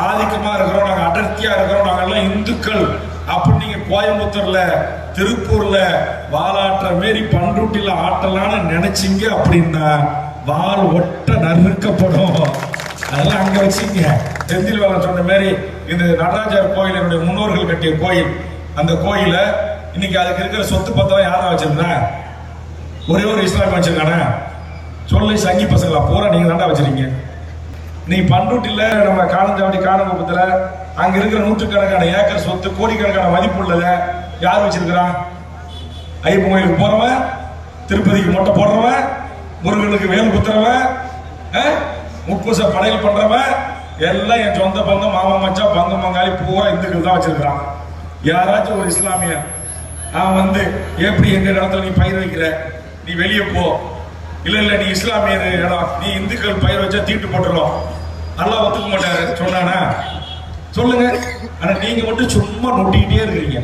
ஆதிக்கமா இருக்கிறோம், நாங்க அடர்த்தியா இருக்கிறோம், நாங்க எல்லாம் இந்துக்கள் அப்படி நீங்க கோயம்புத்தூர்ல திருப்பூர்ல வாலாற்ற மாரி பண்ருட்டில ஆட்டலான்னு நினைச்சீங்க அப்படின்னா வால் ஒட்ட நறுக்கப்படும். அதெல்லாம் அங்க வச்சுங்க. செந்தில் வேலன் சொன்ன மாதிரி இந்த நடராஜர் கோயில் என்னுடைய முன்னோர்கள் கட்டிய கோயில். அந்த கோயில இன்னைக்கு அதுக்கு இருக்கிற சொத்து பத்திரம் யாரா வச்சிருந்தா? ஒரே ஒரு இஸ்லாமிய வச்சிருக்கானே சொல்லி சங்கி பசங்களா பூரா நீங்க தாண்டா வச்சிருக்கீங்க. நீ பண்ருட்டில நம்ம காலஞ்சாவடி காணகுப்பத்துல அங்க இருக்கிற நூற்றுக்கணக்கான ஏக்கர் சொத்து கோடிக்கணக்கான மதிப்பு உள்ளத யார் வச்சிருக்கிறான்? ஐயப்பன் கோயிலுக்கு போறவன், திருப்பதிக்கு மொட்டை போடுறவன், முருகனுக்கு வேல் குத்துறவன், முப்பூச படையல் பண்றவன் எல்லாம் என் சொந்த பந்தம் மாமா மச்சா பந்தம் பங்காளி பூரா இந்துக்கள் தான் வச்சிருக்கிறான். யாராச்சும் ஒரு இஸ்லாமிய அவன் வந்து எப்படி எங்க இடத்துல நீ பயிர் வைக்கிற, நீ வெளியே போ, இல்ல நீ இஸ்லாமியர் இடம், நீ இந்துக்கள் பயிர் வச்சா தீட்டு போட்டுரும், நல்லா ஒத்துக்க மாட்டாரு சொன்னானா? சொல்லுங்க. ஆனா நீங்க மட்டும் சும்மா நொட்டிக்கிட்டே இருக்கிறீங்க.